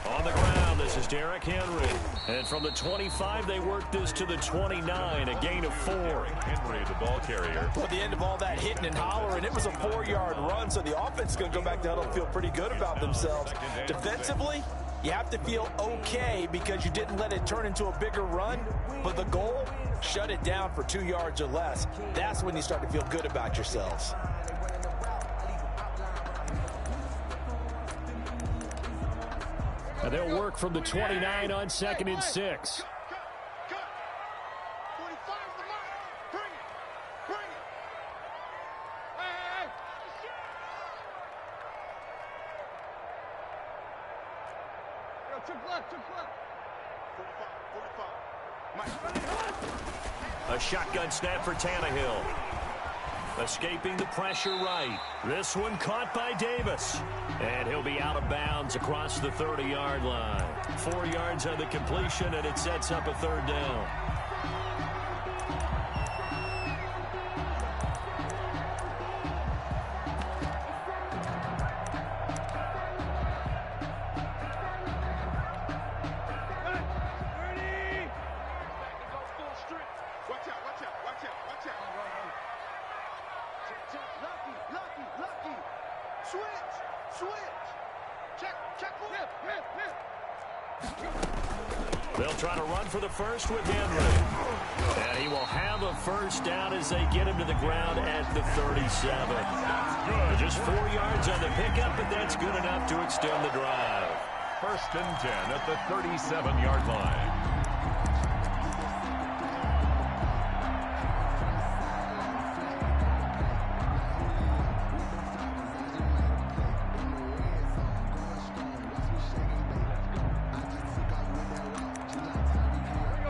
On the ground, this is Derrick Henry. And from the 25, they work this to the 29, a gain of 4. Henry, the ball carrier. Well, at the end of all that hitting and hollering, it was a 4-yard run, so the offense is going to go back to huddle and feel pretty good about themselves. Defensively, you have to feel okay because you didn't let it turn into a bigger run, but the goal, shut it down for 2 yards or less. That's when you start to feel good about yourselves. And they'll work from the 29 on 2nd and 6. A shotgun snap for Tannehill. Escaping the pressure right. This one caught by Davis. And he'll be out of bounds across the 30-yard line. 4 yards on the completion, and it sets up a 3rd down. They'll try to run for the first with Henry. And he will have a first down as they get him to the ground at the 37. Just 4 yards on the pickup, but that's good enough to extend the drive. 1st and 10 at the 37-yard line.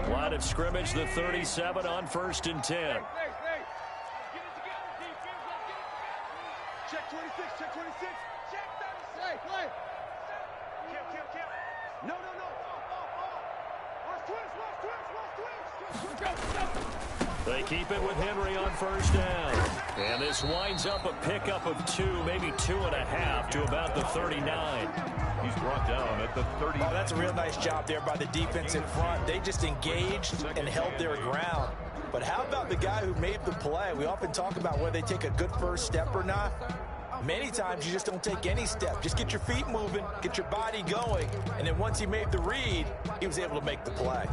Line of scrimmage, the 37 on 1st and 10. Check 26, check 26. Check 36. Play. Count. No. They keep it with Henry on 1st down. And this winds up a pickup of 2, maybe 2.5 to about the 39. He's brought down at the 30. Oh, that's a real nice job there by the defense in front. They just engaged and held their ground. But how about the guy who made the play? We often talk about whether they take a good first step or not. Many times you just don't take any step. Just get your feet moving, get your body going, and then once he made the read, he was able to make the play.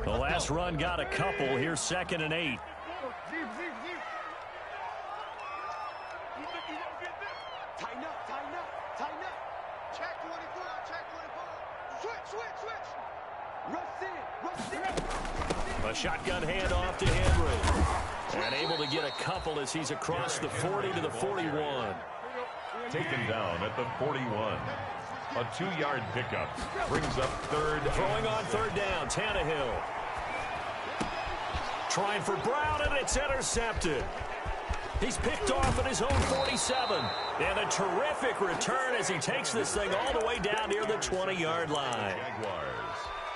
The last run got a couple. Here's 2nd and 8. Tighten up. Check 24. Switch. Rush in. A shotgun handoff to Henry. And able to get a couple as he's across the 40 to the 41. Taken down at the 41. A 2-yard pickup brings up 3rd. Throwing on 3rd down, Tannehill. Trying for Brown, and it's intercepted. He's picked off at his own 47. And a terrific return as he takes this thing all the way down near the 20-yard line. Jaguars.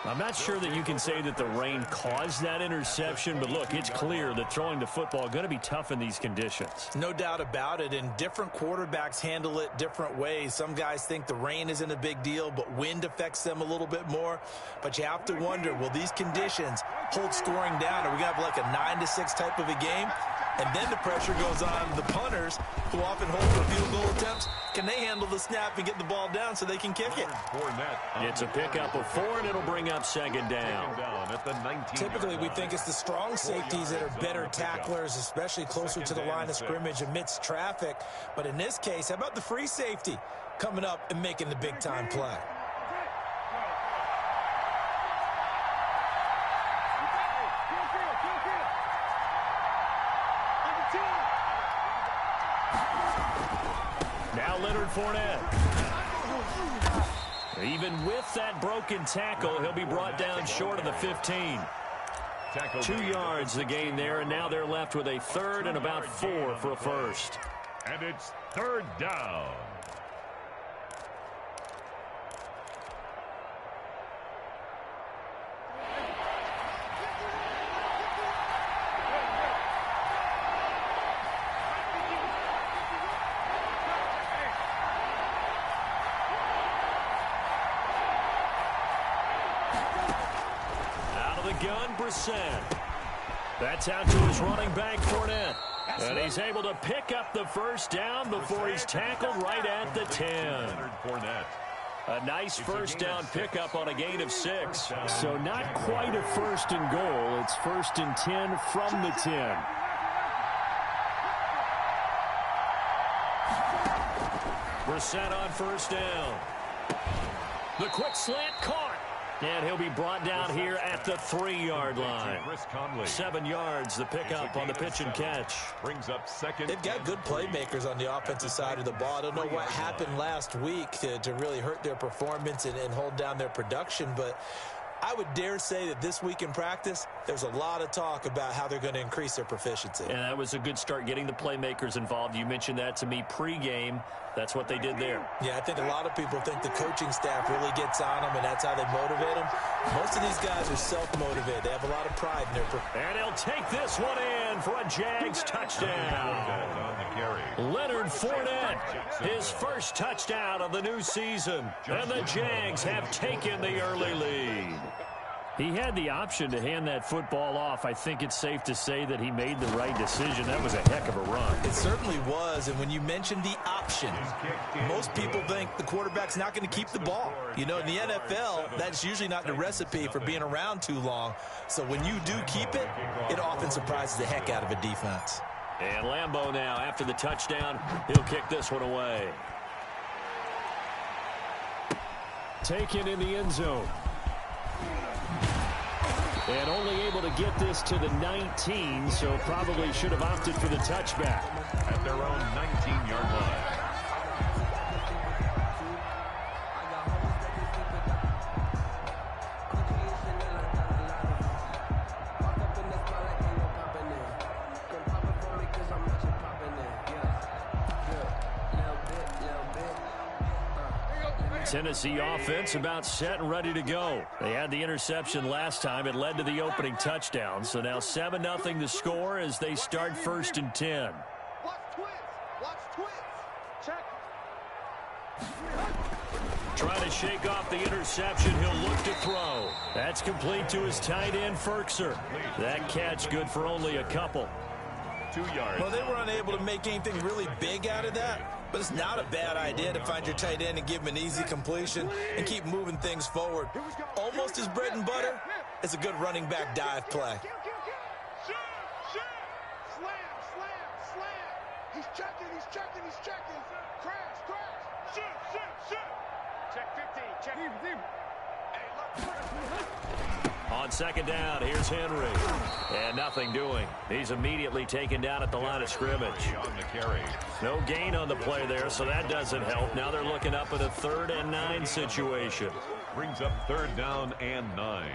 I'm not sure that you can say that the rain caused that interception, but look, it's clear that throwing the football is going to be tough in these conditions. No doubt about it, and different quarterbacks handle it different ways. Some guys think the rain isn't a big deal, but wind affects them a little bit more. But you have to wonder, will these conditions hold scoring down? Are we going to have like a 9-6 type of a game? And then the pressure goes on the punters, who often hold for field goal attempts. Can they handle the snap and get the ball down so they can kick it? It's a pickup of 4, and it'll bring up 2nd down. Typically, we think it's the strong safeties that are better tacklers, especially closer to the line of scrimmage amidst traffic. But in this case, how about the free safety coming up and making the big-time play? Now Leonard Fournette. Even with that broken tackle, he'll be brought down short of the 15. 2 yards the gain there, and now they're left with a 3rd and about 4 for a first. And it's 3rd down. gun, Brissett. That's out to his running back, Fournette. And he's able to pick up the first down before he's tackled right at the 10. A nice first down pickup on a gain of 6. So not quite a first and goal. It's first and 10 from the 10. Brissett on first down. The quick slant caught. And he'll be brought down here at the 3-yard line. 7 yards, the pickup on the pitch and catch. Brings up second. They've got good playmakers on the offensive side of the ball. I don't know what happened last week to really hurt their performance and hold down their production, but I would dare say that this week in practice, there's a lot of talk about how they're going to increase their proficiency. And that was a good start, getting the playmakers involved. You mentioned that to me pregame. That's what they did there. Yeah, I think a lot of people think the coaching staff really gets on them, and that's how they motivate them. Most of these guys are self-motivated. They have a lot of pride in their performance. And he'll take this one in for a Jags touchdown. Leonard Fournette, his first touchdown of the new season. And the Jags have taken the early lead. He had the option to hand that football off. I think it's safe to say that he made the right decision. That was a heck of a run. It certainly was, and when you mention the option, most people think the quarterback's not going to keep the ball. You know, in the NFL, that's usually not the recipe for being around too long. So when you do keep it, it often surprises the heck out of a defense. And Lambeau now, after the touchdown, he'll kick this one away. Taken in the end zone. And only able to get this to the 19, so probably should have opted for the touchback. At their own 19-yard line. Tennessee offense about set and ready to go. They had the interception last time. It led to the opening touchdown. So now 7-0 the score as they start first and 10. Watch twins. Watch twins. Check. Trying to shake off the interception. He'll look to throw. That's complete to his tight end, Ferkser. That catch good for only a couple. 2 yards. Well, they were unable to make anything really big out of that. But it's not a bad idea to find your tight end and give him an easy completion and keep moving things forward. Almost his bread and butter is a good running back dive play. Shoot, shoot. Slam, slam, slam. He's checking, he's checking, he's checking. Crash, crash. Shoot, shoot, shoot. Check 15, check. Deep. Hey, look. On second down, here's Henry. And nothing doing. He's immediately taken down at the line of scrimmage. On the carry. No gain on the play there, so that doesn't help. Now they're looking up at a 3rd and 9 situation. Brings up 3rd down and 9.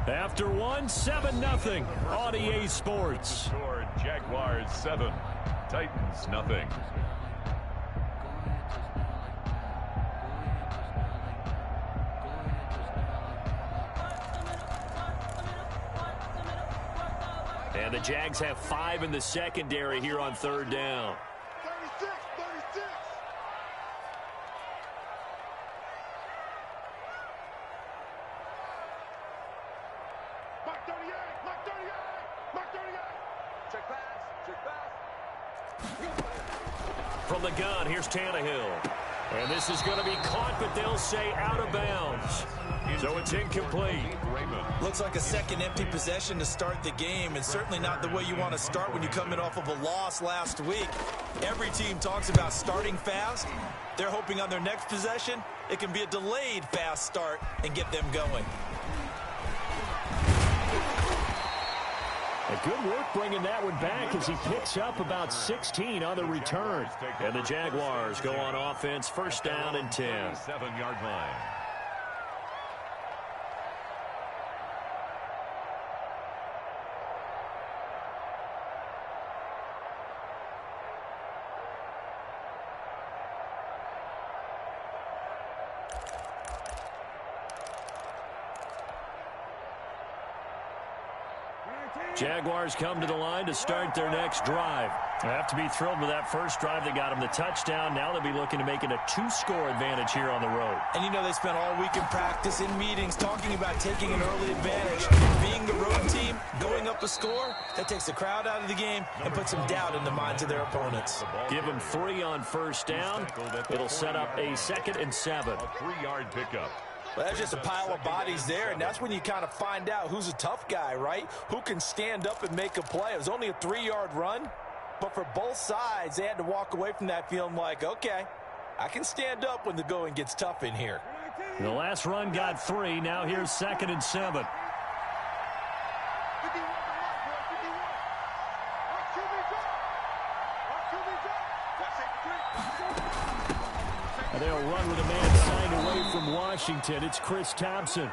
After one, 7-0 on EA Sports. Scored Jaguars 7, Titans nothing. And the Jags have 5 in the secondary here on 3rd down. 36, 36. Mark 38, Mark 38, Mark 38. Check pass, check pass. From the gun, here's Tannehill. And this is going to be caught, but they'll say out of bounds. So it's incomplete. Looks like a second empty possession to start the game, and certainly not the way you want to start when you're coming off of a loss last week. Every team talks about starting fast. They're hoping on their next possession, it can be a delayed fast start and get them going. Good work bringing that one back as he picks up about 16 on the return. And the Jaguars go on offense, 1st down and 10. 7-yard line. Jaguars come to the line to start their next drive. They have to be thrilled with that first drive that got them the touchdown. Now they'll be looking to make it a 2-score advantage here on the road. And you know they spent all week in practice, in meetings, talking about taking an early advantage. Being the road team, going up a score, that takes the crowd out of the game and puts some doubt in the minds of their opponents. Give them 3 on first down. It'll set up a 2nd and 7. A 3-yard pickup. Well, that's just a pile of bodies there, and that's when you kind of find out who's a tough guy, right? Who can stand up and make a play. It was only a 3-yard run, but for both sides, they had to walk away from that feeling like, okay, I can stand up when the going gets tough in here. The last run got 3. Now here's 2nd and 7. And they'll run with a man signed away from Washington. It's Chris Thompson.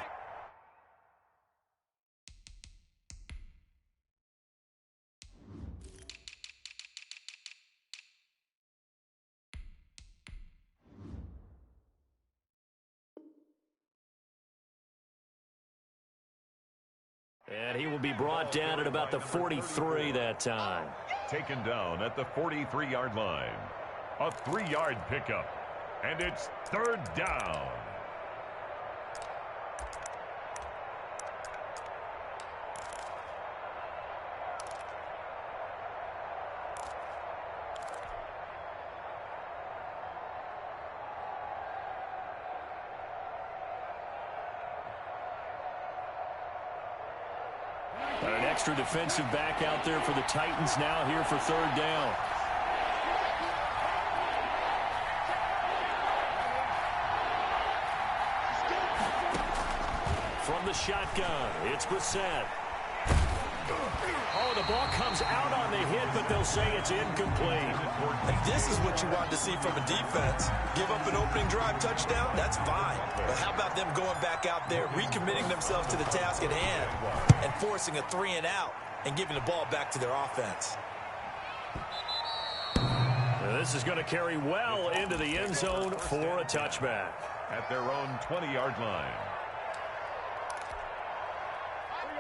And he will be brought down at about the 43 that time. Taken down at the 43-yard line. A 3-yard pickup. And it's 3rd down. An extra defensive back out there for the Titans now here for 3rd down. From the shotgun, it's Brissett. Oh, the ball comes out on the hit, but they'll say it's incomplete. And this is what you want to see from a defense. Give up an opening drive touchdown, that's fine. But how about them going back out there, recommitting themselves to the task at hand, and forcing a 3-and-out, and giving the ball back to their offense. This is going to carry well into the end zone for a touchback. At their own 20-yard line.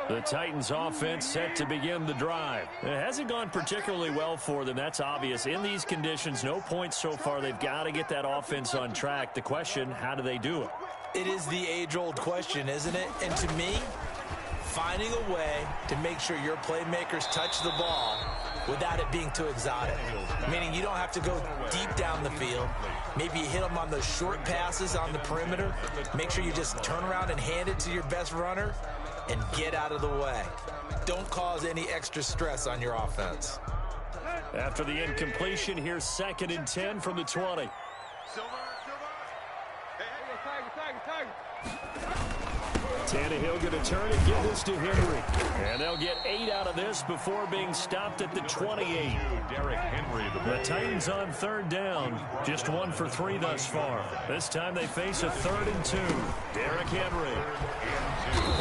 The Titans offense set to begin the drive. It hasn't gone particularly well for them. That's obvious. In these conditions, no points so far. They've got to get that offense on track. The question, how do they do it? It is the age-old question, isn't it? And to me, finding a way to make sure your playmakers touch the ball without it being too exotic. Meaning you don't have to go deep down the field. Maybe you hit them on those short passes on the perimeter. Make sure you just turn around and hand it to your best runner and get out of the way. Don't cause any extra stress on your offense. After the incompletion, here's 2nd and 10 from the 20. Tannehill going to turn and give this to Henry. And they'll get 8 out of this before being stopped at the 28. Derrick Henry, the Titans on 3rd down. Just 1 for 3 thus far. This time they face a 3rd and 2. Derrick Henry.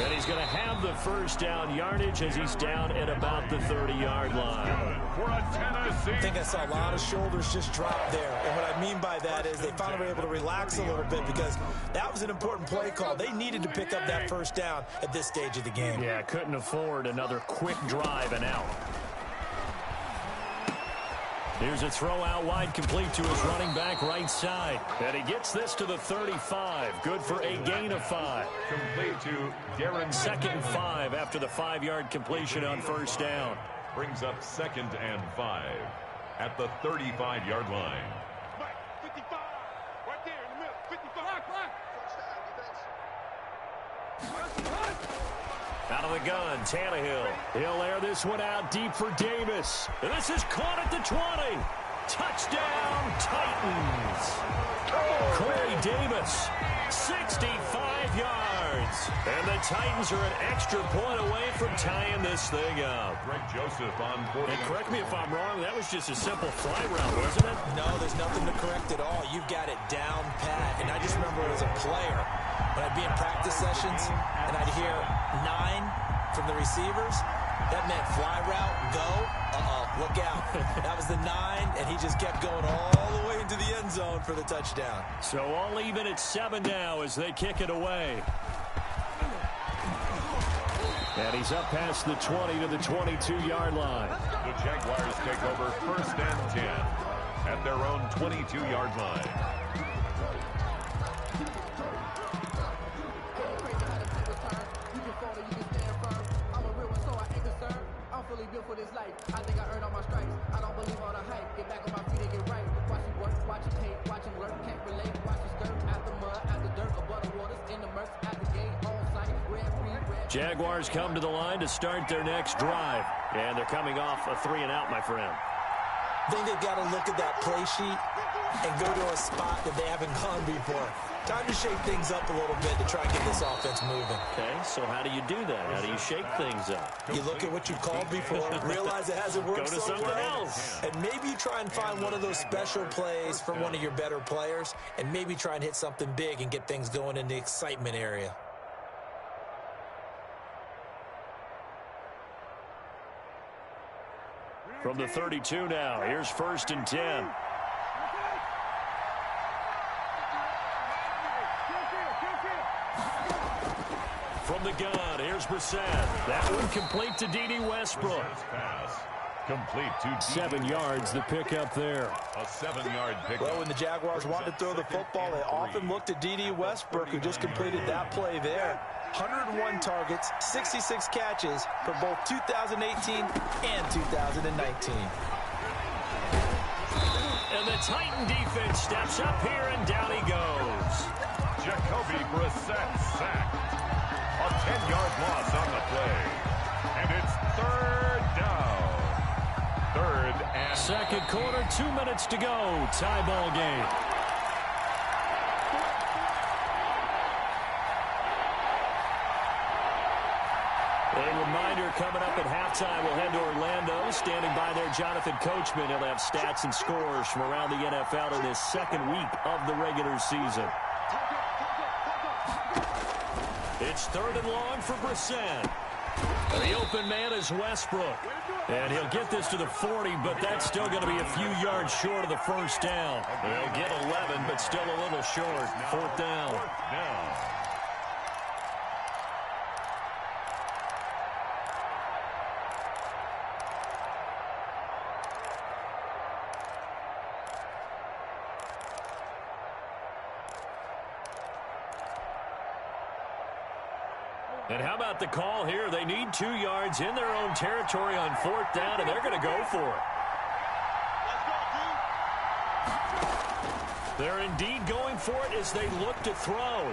And he's going to have the first down yardage as he's down at about the 30-yard line. I think I saw a lot of shoulders just drop there. And what I mean by that is they finally were able to relax a little bit because that was an important play call. They needed to pick up that first down at this stage of the game. Yeah, couldn't afford another quick drive and out. Here's a throw out wide, complete to his running back right side. And he gets this to the 35. Good for a gain of 5. Complete to Darren. 2nd and 5 after the 5-yard completion on first down. Brings up 2nd and 5 at the 35-yard line. 55, right there in the middle. 55. Out of the gun, Tannehill. He'll air this one out deep for Davis. And this is caught at the 20. Touchdown, Titans. Corey Davis, 65 yards. And the Titans are an extra point away from tying this thing up. Greg Joseph on 40. And correct me if I'm wrong, that was just a simple fly route, wasn't it? No, there's nothing to correct at all. You've got it down pat. And I just remember as a player, when I'd be in practice sessions and I'd hear 9 from the receivers, that meant fly route, go, look out. That was the 9, and he just kept going all the way into the end zone for the touchdown. So all even at 7 now as they kick it away. And he's up past the 20 to the 22-yard line. The Jaguars take over 1st and 10 at their own 22-yard line. Built for this life. I think I earned all my stripes. I don't believe all the hype. Get back on my feet and get right. Watch it work, watch it hate, watch it lurk, can't relate. Watch it skirt at the mud, at the dirt, above the waters, in the murks, at the gate, on site, red. Jaguars come to the line to start their next drive. And they're coming off a 3-and-out, my friend. I think they've got to look at that play sheet and go to a spot that they haven't gone before. Time to shake things up a little bit to try and get this offense moving. Okay, so how do you do that? How do you shake things up? You look at what you called before, realize it hasn't worked Go to so something well, else. and maybe you try and find one of those special plays from one of your better players, and maybe try and hit something big and get things going in the excitement area. From the 32 now, here's 1st and 10. From the gun, here's Brissett. That one complete to D.D. Westbrook. Pass complete to 7 yards, the pickup there. a 7-yard pickup. Well, when the Jaguars want to throw the football, they often look to D.D. Westbrook, who just completed that play there. 101 targets, 66 catches for both 2018 and 2019. And the Titan defense steps up here, and down he goes. Jacoby Brissett sacked. A 10-yard loss on the play. And it's 3rd down. 3rd and... Second quarter, 2 minutes to go. Tie ball game. A reminder coming up at halftime, we'll head to Orlando. Standing by there, Jonathan Coachman. He'll have stats and scores from around the NFL in his second week of the regular season. It's 3rd and long for Brissett. The open man is Westbrook. And he'll get this to the 40, but that's still going to be a few yards short of the first down. They'll get 11, but still a little short. 4th down. And how about the call here? They need 2 yards in their own territory on 4th down, and they're going to go for it. They're indeed going for it as they look to throw.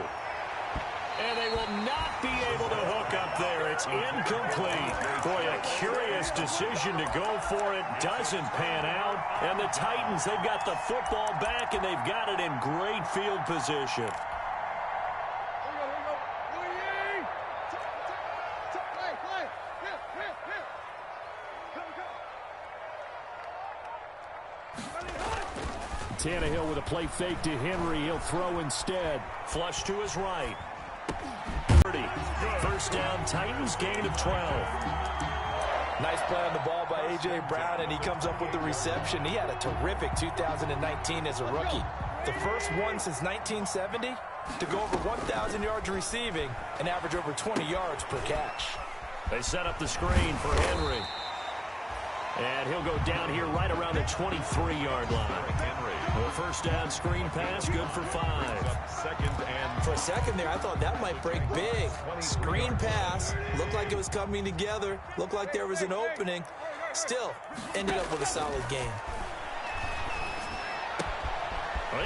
And they will not be able to hook up there. It's incomplete. Boy, a curious decision to go for it. Doesn't pan out. And the Titans, they've got the football back, and they've got it in great field position. Tannehill with a play fake to Henry. He'll throw instead. Flush to his right. 30. 1st down, Titans, gain of 12. Nice play on the ball by A.J. Brown, and he comes up with the reception. He had a terrific 2019 as a rookie. The first one since 1970 to go over 1,000 yards receiving and average over 20 yards per catch. They set up the screen for Henry. And he'll go down here right around the 23-yard line. The 1st down screen pass, good for 5. For a second there, I thought that might break big. Screen pass, looked like it was coming together, looked like there was an opening. Still, ended up with a solid game.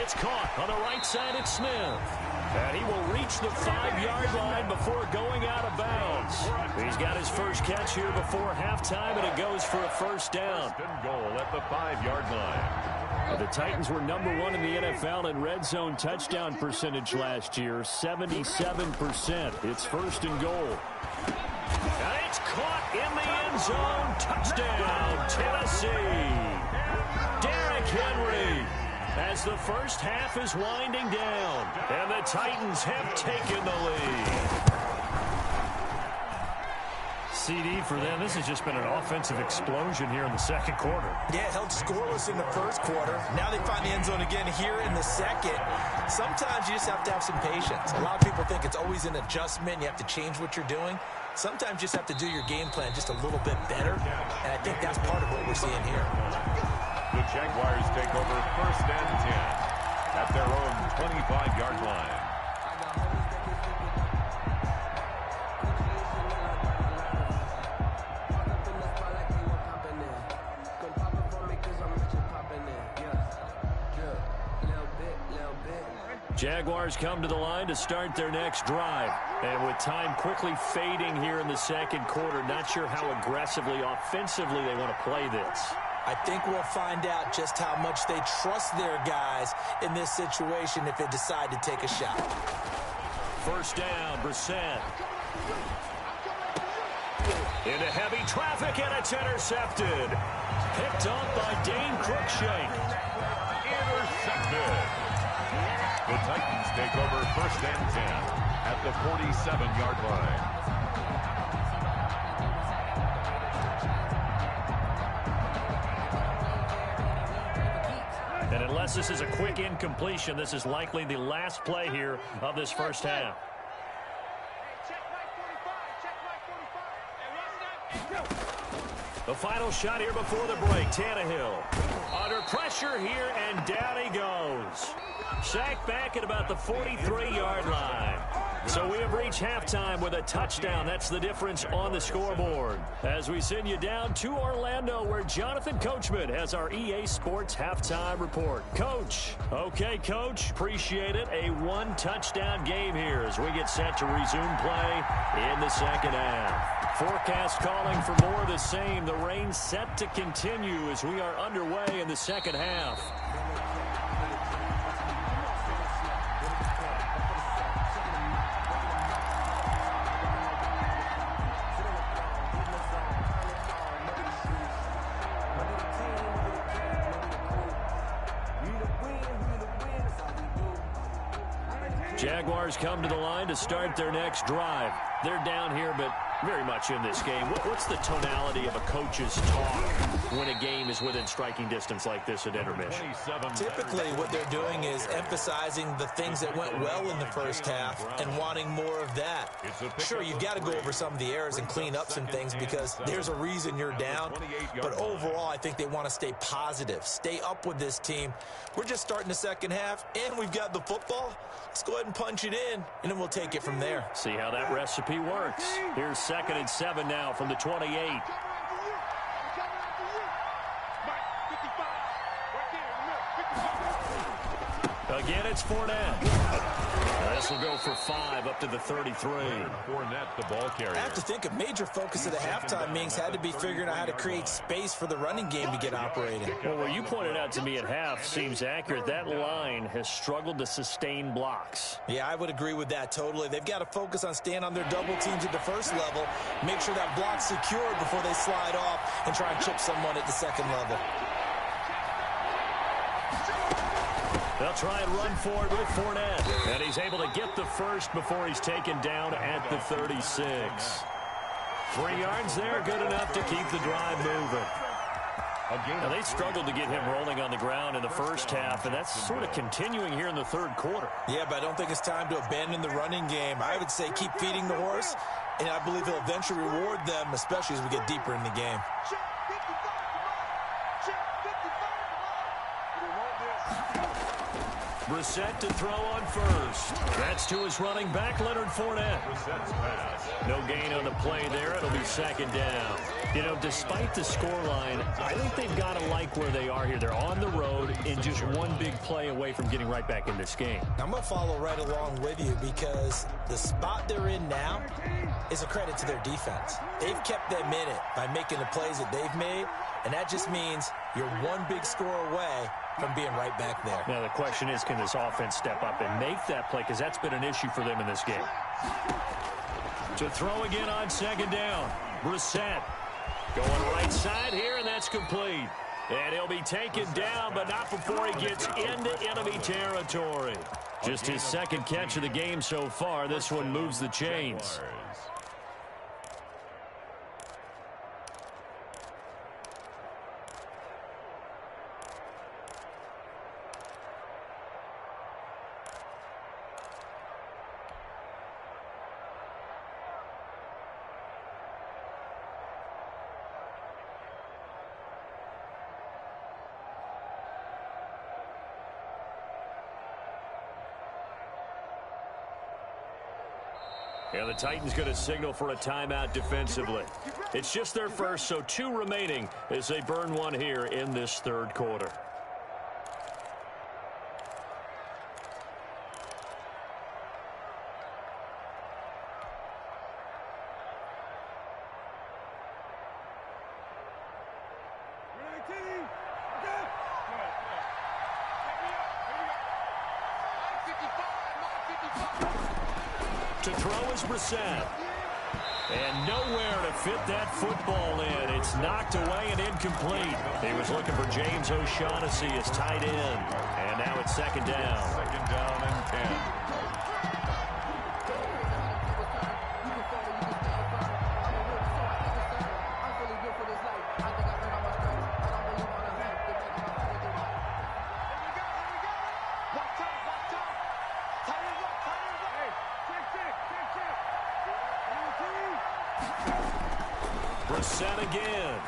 It's caught on the right side at Smith. And he will reach the 5-yard line before going out of bounds. He's got his first catch here before halftime, and it goes for a 1st down. Goal at the 5-yard line. The Titans were number 1 in the NFL in red zone touchdown percentage last year, 77%. It's 1st and goal. And it's caught in the end zone. Touchdown, Tennessee. Derrick Henry. As the first half is winding down, and the Titans have taken the lead. CD for them. This has just been an offensive explosion here in the second quarter. Yeah, held scoreless in the first quarter. Now they find the end zone again here in the second. Sometimes you just have to have some patience. A lot of people think it's always an adjustment. You have to change what you're doing. Sometimes you just have to do your game plan just a little bit better, and I think that's part of what we're seeing here. The Jaguars take over 1st and 10 at their own 25-yard line. Jaguars come to the line to start their next drive. And with time quickly fading here in the second quarter, not sure how aggressively, offensively they want to play this. I think we'll find out just how much they trust their guys in this situation if they decide to take a shot. First down, Brissett. Into heavy traffic, and it's intercepted. Picked off by Dane Cruikshank. Intercepted. The Titans take over 1st and 10 at the 47-yard line. And unless this is a quick incompletion, this is likely the last play here of this first half. The final shot here before the break. Tannehill under pressure here, and down he goes. Sacked back at about the 43-yard line. So we have reached halftime with a touchdown. That's the difference on the scoreboard. As we send you down to Orlando, where Jonathan Coachman has our EA Sports halftime report. Coach. Okay, Coach. Appreciate it. A one-touchdown game here as we get set to resume play in the second half. Forecast calling for more of the same. The rain set to continue as we are underway in the second half. Jaguars come to the line to start their next drive. They're down here, but very much in this game. What's the tonality of a coach's talk when a game is within striking distance like this at intermission? Typically, what they're doing is emphasizing the things that went well in the first half and wanting more of that. Sure, you've got to go over some of the errors and clean up some things because there's a reason you're down. But overall, I think they want to stay positive, stay up with this team. We're just starting the second half, and we've got the football. Let's go ahead and punch it in, and then we'll take it from there. See how that recipe works. Here's 2nd and 7 now from the 28. Again, it's Fournette. This will go for 5 up to the 33. Fournette, the ball carrier. I have to think a major focus of the halftime meetings had to be figuring out how to create space for the running game to get operating. Well, what you pointed out to me at half seems accurate. That line has struggled to sustain blocks. Yeah, I would agree with that totally. They've got to focus on staying on their double teams at the first level, make sure that block's secured before they slide off and try and chip someone at the second level. They'll try and run forward with Fournette. And he's able to get the first before he's taken down at the 36. 3 yards there, good enough to keep the drive moving. Now, they struggled to get him rolling on the ground in the first half, and that's sort of continuing here in the third quarter. Yeah, but I don't think it's time to abandon the running game. I would say keep feeding the horse, and I believe he'll eventually reward them, especially as we get deeper in the game. Brissett to throw on first. That's to his running back, Leonard Fournette. No gain on the play there. It'll be 2nd down. You know, despite the scoreline, I think they've got to like where they are here. They're on the road and just one big play away from getting right back in this game. I'm going to follow right along with you because the spot they're in now is a credit to their defense. They've kept them in it by making the plays that they've made, and that just means you're one big score away from being right back there. Now, the question is, can this offense step up and make that play? Because that's been an issue for them in this game. To throw again on 2nd down. Brissett going right side here, and that's complete. And he'll be taken down, but not before he gets into enemy territory. Just his 2nd catch of the game so far. This one moves the chains. And the Titans going to signal for a timeout defensively. It's just their first, so 2 remaining as they burn one here in this third quarter. To throw is Brissett. And nowhere to fit that football in. It's knocked away and incomplete. He was looking for James O'Shaughnessy as tight end. And now it's second down. Second down and 10. Brissett again.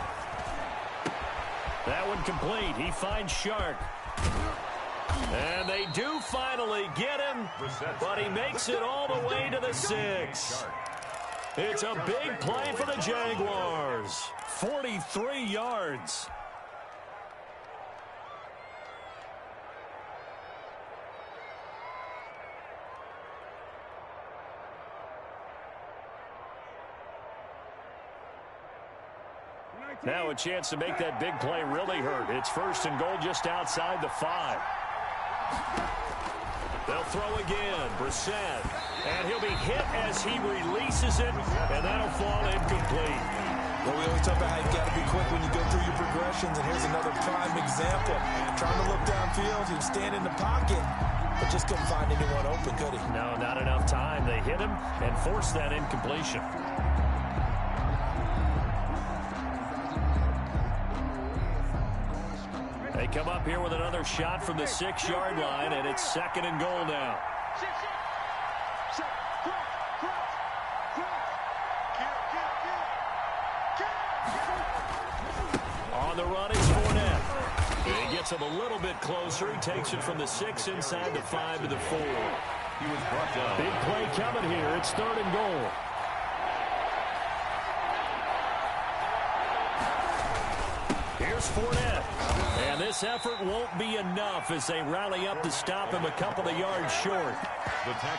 That one complete. He finds Shark. And they do finally get him, but he makes it all the way to the 6. It's a big play for the Jaguars. 43 yards. Now a chance to make that big play really hurt. It's first and goal just outside the 5. They'll throw again. Brissett. And he'll be hit as he releases it, and that'll fall incomplete. Well, we always talk about how you got to be quick when you go through your progressions, and here's another prime example. Trying to look downfield, he was standing in the pocket, but just couldn't find anyone open, could he? No, not enough time. They hit him and forced that incompletion. They come up here with another shot from the 6-yard line, and it's second and goal now. On the run, it's Fournette. He gets him a little bit closer. He takes it from the 6 inside the 5 to the 4. He was brought down. Big play coming here. It's third and goal. Here's Fournette. And this effort won't be enough as they rally up to stop him a couple of yards short.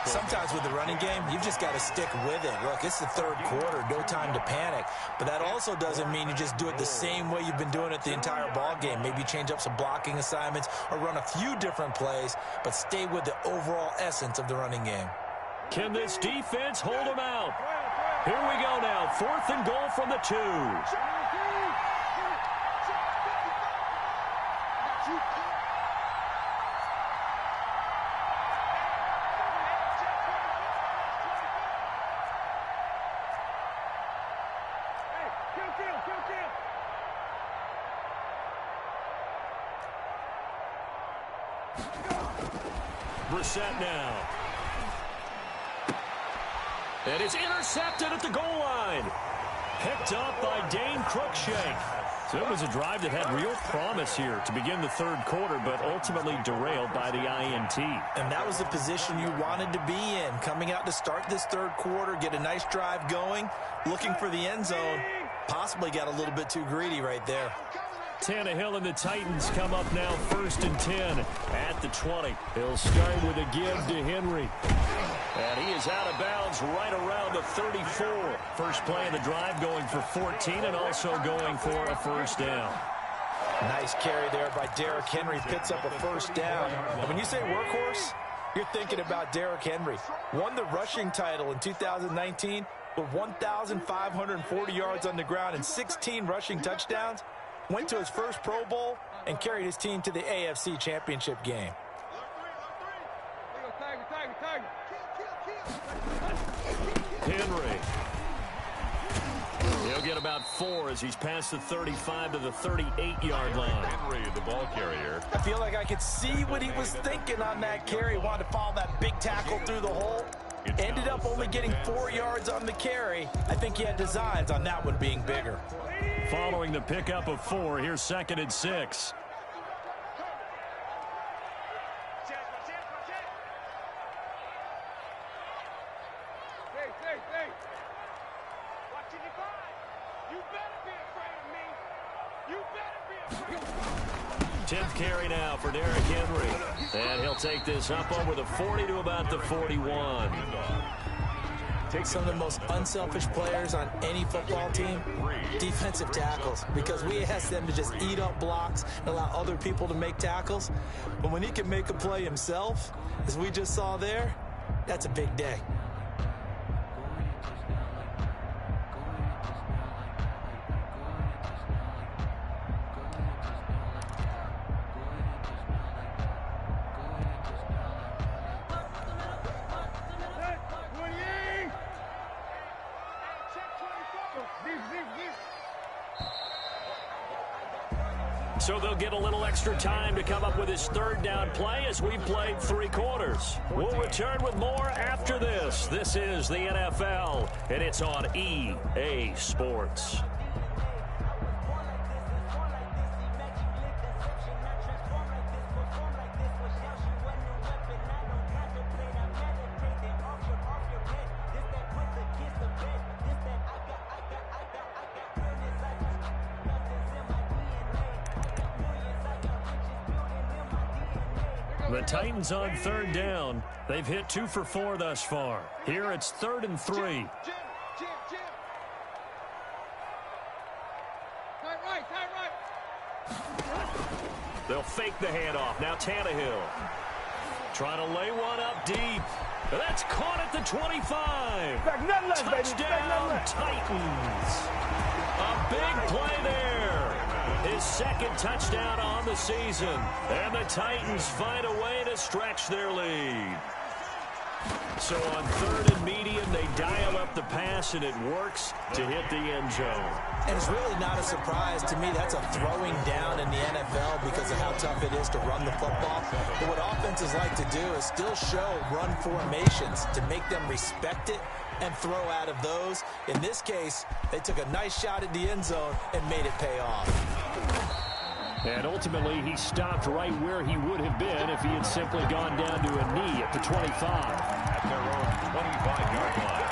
Sometimes with the running game, you've just got to stick with it. Look, it's the third quarter, no time to panic. But that also doesn't mean you just do it the same way you've been doing it the entire ball game. Maybe change up some blocking assignments or run a few different plays, but stay with the overall essence of the running game. Can this defense hold him out? Here we go now. Fourth and goal from the 2. Brissett now. And it's intercepted at the goal line. Picked up by Dane Cruikshank. So it was a drive that had real promise here to begin the third quarter, but ultimately derailed by the INT. And that was the position you wanted to be in, coming out to start this third quarter, get a nice drive going, looking for the end zone. Possibly got a little bit too greedy right there. Tannehill and the Titans come up now first and 10 at the 20. He'll start with a give to Henry. And he is out of bounds right around the 34. First play of the drive going for 14 and also going for a first down. Nice carry there by Derrick Henry. Picks up a first down. And when you say workhorse, you're thinking about Derrick Henry. Won the rushing title in 2019 with 1,540 yards on the ground and 16 rushing touchdowns. Went to his first Pro Bowl and carried his team to the AFC Championship game. Henry. He'll get about 4 as he's past the 35 to the 38-yard line. Henry, the ball carrier. I feel like I could see what he was thinking on that carry. Wanted to follow that big tackle through the hole. Ended up only getting 4 yards on the carry. I think he had designs on that one being bigger. Following the pickup of 4, here's second and 6. hey. Watching your vibe. You better be afraid of me. You better be afraid of me. 10th carry now for Derrick Henry. And he'll take this up over the 40 to about the 41. Some of the most unselfish players on any football team, defensive tackles, because we ask them to just eat up blocks and allow other people to make tackles. But when he can make a play himself, as we just saw there, that's a big day. So they'll get a little extra time to come up with his third down play as we played 3 quarters. We'll return with more after this. This is the NFL, and it's on EA Sports. The Titans on 3rd down. They've hit 2 for 4 thus far. Here it's 3rd and 3. Jim. Tight right. They'll fake the handoff. Now Tannehill trying to lay one up deep. That's caught at the 25. Touchdown, Titans. A big play there. His 2nd touchdown on the season. And the Titans find a way to stretch their lead. So on 3rd and medium, they dial up the pass, and it works to hit the end zone. And it's really not a surprise to me. That's a throwing down in the NFL because of how tough it is to run the football. But what offenses like to do is still show run formations to make them respect it and throw out of those. In this case, they took a nice shot at the end zone and made it pay off. And ultimately, he stopped right where he would have been if he had simply gone down to a knee at the 25. At their own 25-yard line.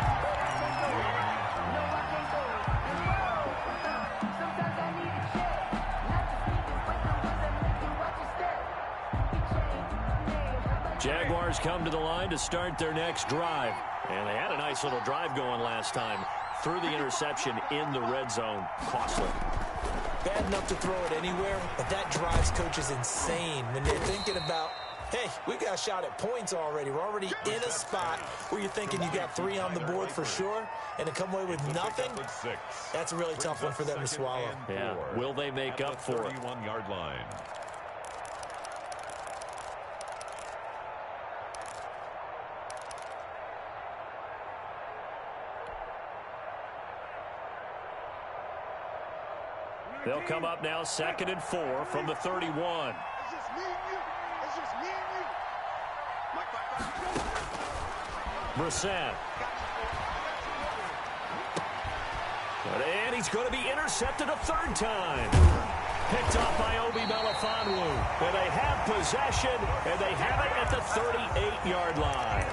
Jaguars come to the line to start their next drive. And they had a nice little drive going last time. Threw the interception in the red zone. Costly. Bad enough to throw it anywhere, but that drives coaches insane when they're thinking about, hey, we got a shot at points already. We're already in a spot where you're thinking you got 3 on the board for sure, and to come away with nothing, that's a really tough one for them to swallow. Yeah, will they make up for it? 31-yard line. They'll come up now 2nd and 4 from the 31. It's just me and you. Brissett. And he's going to be intercepted a 3rd time. Picked off by Obi Melifonwu. And they have possession, and they have it at the 38-yard line.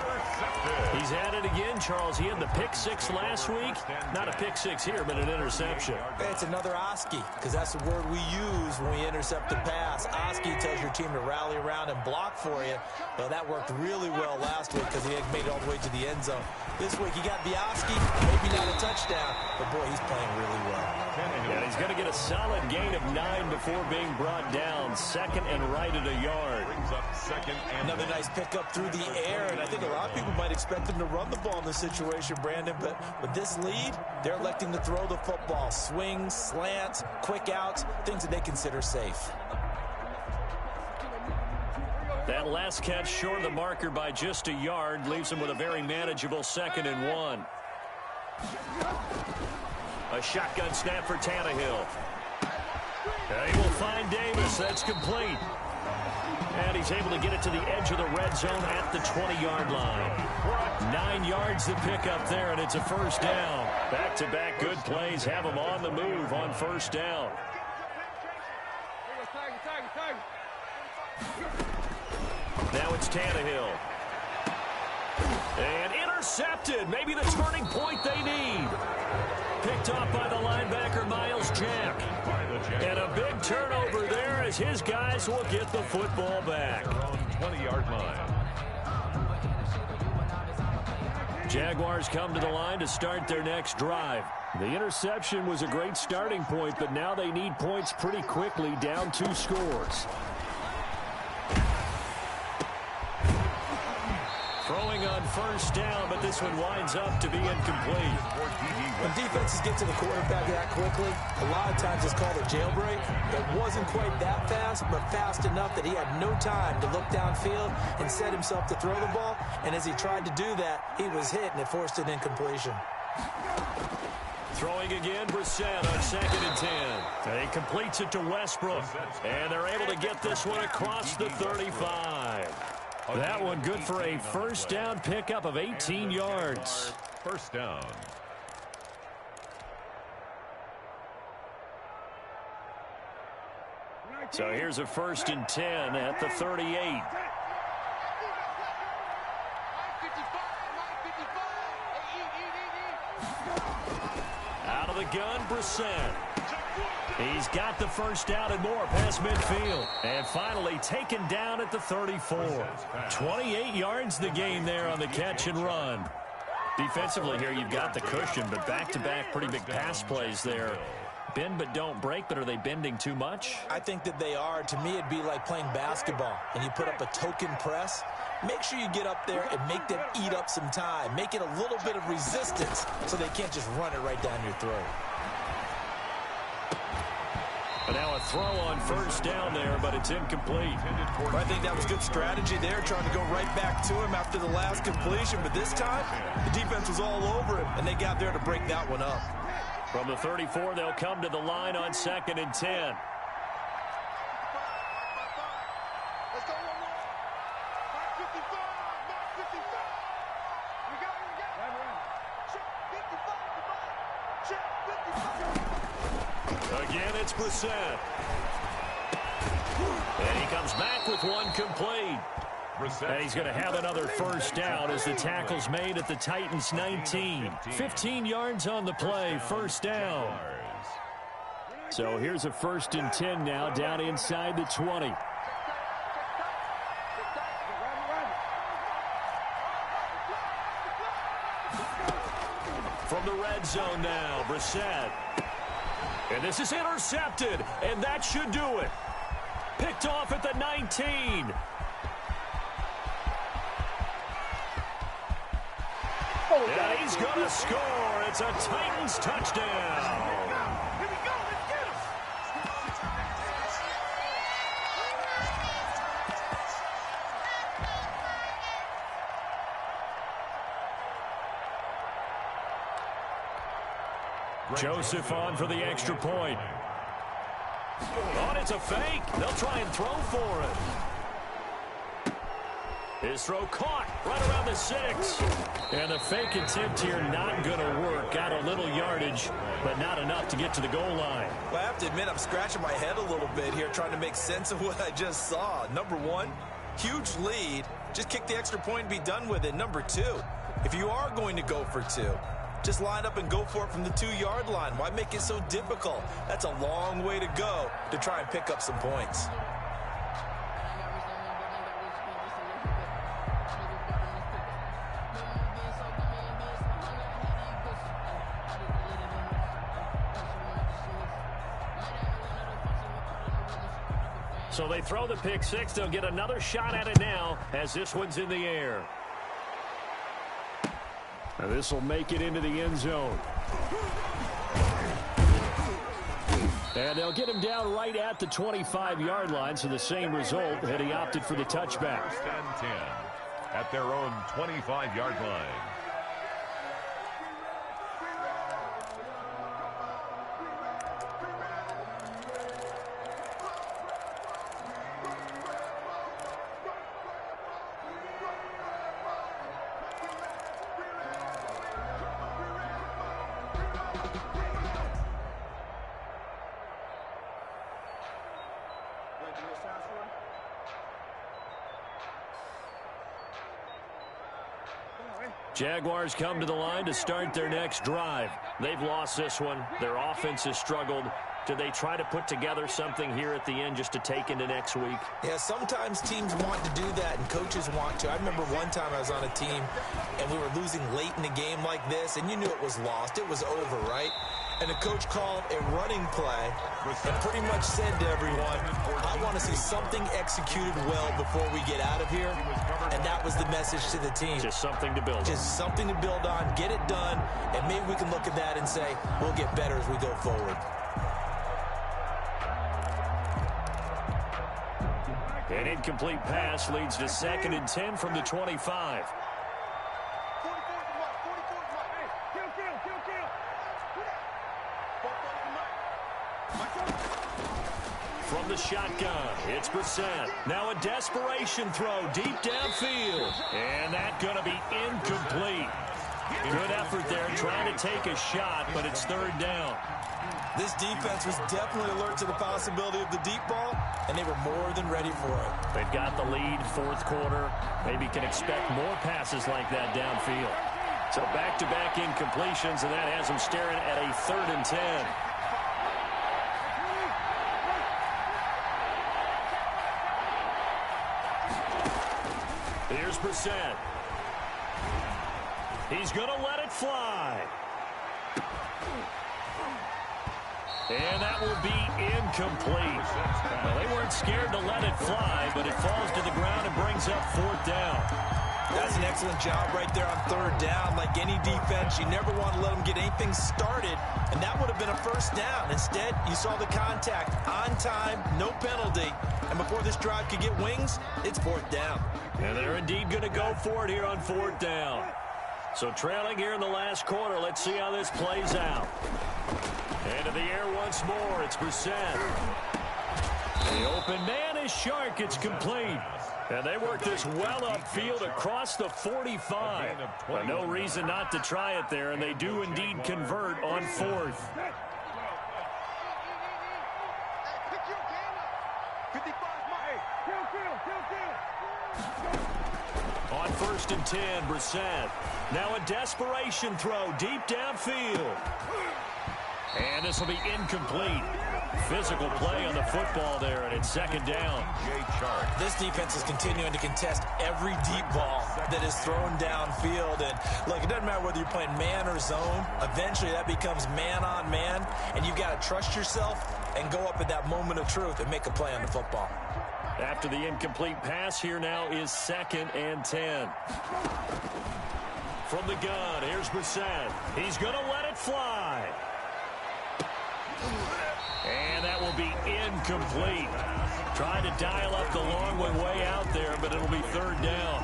He's at it again, Charles. He had the pick 6 last week. Not a pick 6 here, but an interception. It's another Oski, because that's the word we use when we intercept the pass. Oski tells your team to rally around and block for you. Well, that worked really well last week because he made it all the way to the end zone. This week he got the Oski, maybe not a touchdown, but boy, he's playing really well. And he's going to get a solid gain of 9 before being brought down. 2nd and right at a yard. Brings up 2nd and another nice pickup through the air, and I think a lot of people might expect him to run the ball in this situation, Brandon, but with this lead, they're electing to throw the football. Swings, slants, quick outs, things that they consider safe. That last catch short of the marker by just a yard leaves him with a very manageable 2nd and 1. A shotgun snap for Tannehill. He will find Davis. That's complete. And he's able to get it to the edge of the red zone at the 20-yard line. 9 yards to pick up there, and it's a 1st down. Back-to-back good plays have him on the move on 1st down. Now it's Tannehill. And Intercepted. Maybe the turning point they need. Picked off by the linebacker, Miles Jack. And a big turnover there as his guys will get the football back. Their own 20-yard line. Jaguars come to the line to start their next drive. The interception was a great starting point, but now they need points pretty quickly, down 2 scores. Throwing on first down, but this one winds up to be incomplete. When defenses get to the quarterback that quickly, a lot of times it's called a jailbreak. It wasn't quite that fast, but fast enough that he had no time to look downfield and set himself to throw the ball. And as he tried to do that, he was hit, and it forced an incompletion. Throwing again, Brissett on 2nd and 10. He completes it to Westbrook, and they're able to get this one across the 35. That one good for a first down pickup of 18 yards. First down. So here's a 1st and 10 at the 38. Out of the gun, Brissett. He's got the first down and more past midfield. And finally taken down at the 34. 28 yards the gain there on the catch and run. Defensively here, you've got the cushion, but back-to-back pretty big pass plays there. Bend but don't break, but are they bending too much? I think that they are. To me, it'd be like playing basketball, and you put up a token press. Make sure you get up there and make them eat up some time. Make it a little bit of resistance so they can't just run it right down your throat. But now a throw on first down there, but it's incomplete. I think that was good strategy there, trying to go right back to him after the last completion. But this time, the defense was all over him, and they got there to break that one up. From the 34, they'll come to the line on 2nd and 10. Let's go one more. Mark 55. Mark 55. We got it. Check 55. Check 55. Again, it's Brissett. And he comes back with one complete. And he's going to have another first down as the tackle's made at the Titans' 19. 15 yards on the play, first down. So here's a 1st and 10 now, down inside the 20. From the red zone now, Brissett. And this is intercepted, and that should do it. Picked off at the 19. And he's going to score. It's a Titans touchdown. Here we go. Let's get him. Joseph on for the extra point. Oh, it's a fake. They'll try and throw for it. His throw caught right around the 6. And the fake attempt here not going to work. Got a little yardage, but not enough to get to the goal line. Well, I have to admit, I'm scratching my head a little bit here trying to make sense of what I just saw. Number one, huge lead. Just kick the extra point and be done with it. Number two, if you are going to go for 2, just line up and go for it from the 2-yard line. Why make it so difficult? That's a long way to go to try and pick up some points. So they throw the pick 6. They'll get another shot at it now as this one's in the air. Now this will make it into the end zone. And they'll get him down right at the 25-yard line, so the same result, and he opted for the touchback. 1st and 10 at their own 25-yard line. Jaguars come to the line to start their next drive. They've lost this one. Their offense has struggled. Do they try to put together something here at the end just to take into next week? Yeah, sometimes teams want to do that and coaches want to. I remember one time I was on a team and we were losing late in the game like this, and you knew it was lost. It was over, right? And the coach called a running play and pretty much said to everyone, I want to see something executed well before we get out of here. And that was the message to the team. Just something to build on. Just something to build on, get it done, and maybe we can look at that and say, we'll get better as we go forward. An incomplete pass leads to 2nd and 10 from the 25. From the shotgun, it's Brissett. Now a desperation throw deep downfield. And that's going to be incomplete. Good effort there trying to take a shot, but it's 3rd down. This defense was definitely alert to the possibility of the deep ball, and they were more than ready for it. They've got the lead, 4th quarter. Maybe can expect more passes like that downfield. So back-to-back incompletions, and that has them staring at a 3rd and 10. Here's Brissett. He's going to let it fly. And that will be incomplete. Well, they weren't scared to let it fly, but it falls to the ground and brings up 4th down. That's an excellent job right there on 3rd down. Like any defense, you never want to let them get anything started, and that would have been a 1st down. Instead, you saw the contact on time, no penalty, and before this drive could get wings, it's 4th down. And they're indeed going to go for it here on 4th down. So trailing here in the last quarter, let's see how this plays out. Into the air once more, it's Brissett. The open man is Shark, it's complete. And they work this well upfield across the 45. Well, no reason not to try it there, and they do indeed convert on 4th. On 1st and 10, Brissett. Now a desperation throw deep downfield. And this will be incomplete. Physical play on the football there, and it's 2nd down. This defense is continuing to contest every deep ball that is thrown downfield. And look, it doesn't matter whether you're playing man or zone. Eventually that becomes man on man, and you've got to trust yourself and go up at that moment of truth and make a play on the football. After the incomplete pass, here now is 2nd and 10. From the gun, here's Brissett. He's going to let it fly. And that will be incomplete. Trying to dial up the long one way out there, but it'll be 3rd down.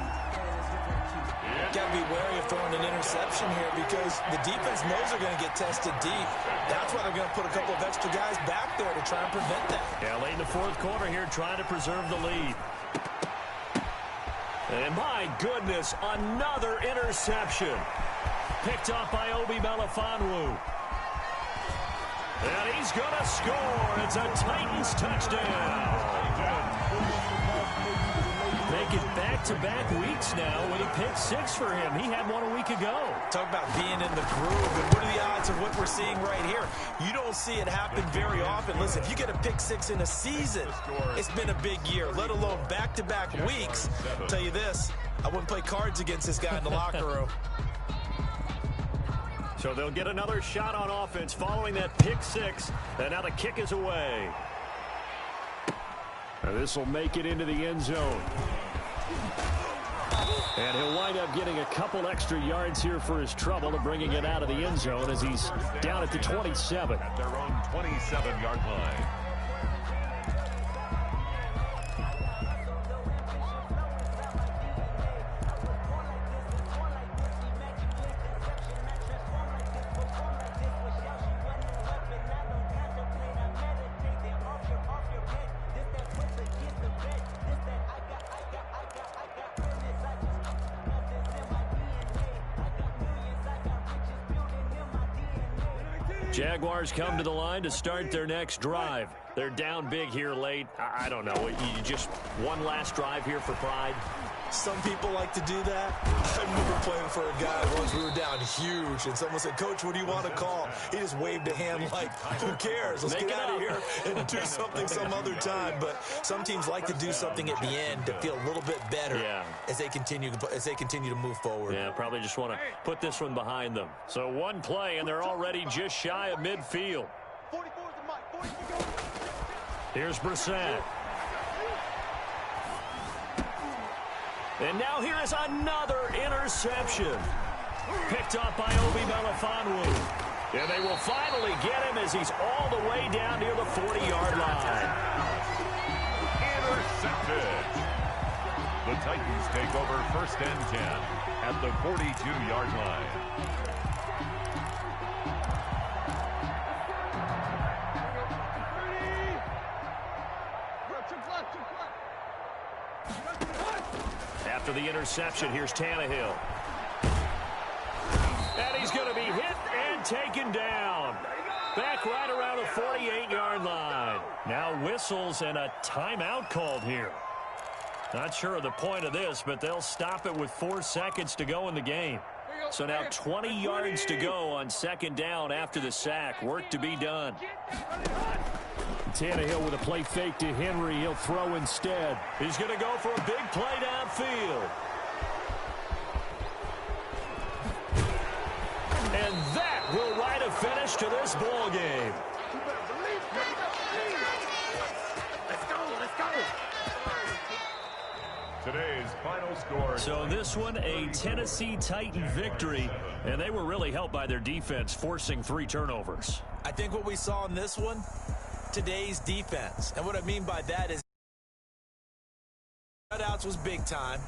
Got to be wary of throwing an interception here because the defense knows they're going to get tested deep. That's why they're going to put a couple of extra guys back there to try and prevent that. Yeah, late in the 4th quarter here, trying to preserve the lead. And my goodness, another interception. Picked up by Obi Melifonwu. And he's going to score. It's a Titans touchdown. Make it back-to-back weeks now with a pick 6 for him. He had one a week ago. Talk about being in the groove, and what are the odds of what we're seeing right here? You don't see it happen very often. Listen, if you get a pick 6 in a season, it's been a big year, let alone back-to-back weeks. I'll tell you this, I wouldn't play cards against this guy in the locker room. So they'll get another shot on offense following that pick 6. And now the kick is away. This will make it into the end zone. And he'll wind up getting a couple extra yards here for his trouble to bringing it out of the end zone as he's down at the 27. At their own 27-yard line. Jaguars come to the line to start their next drive. They're down big here late. I don't know. You just one last drive here for pride? Some people like to do that. I remember playing for a guy once. We were down huge, and someone said, "Coach, what do you want to call?" He just waved a hand like, "Who cares? Let's get out of here and do something some other time." But some teams like to do something at the end to feel a little bit better as they continue to move forward. Yeah, probably just want to put this one behind them. So one play, and they're already just shy of midfield. Here's Brissett. And now here is another interception. Picked up by Obi Melifonwu. And they will finally get him as he's all the way down near the 40-yard line. Intercepted. The Titans take over 1st and 10 at the 42-yard line. After the interception, here's Tannehill. And he's going to be hit and taken down. Back right around the 48-yard line. Now whistles and a timeout called here. Not sure of the point of this, but they'll stop it with 4 seconds to go in the game. So now 20 yards to go on 2nd down after the sack. Work to be done. Tannehill with a play fake to Henry. He'll throw instead. He's going to go for a big play downfield. And that will write a finish to this ball game. Let's go. Today's final score. So this one, a Tennessee Titan victory, and they were really helped by their defense, forcing 3 turnovers. I think what we saw in this one, today's defense. And what I mean by that is shutouts was big time.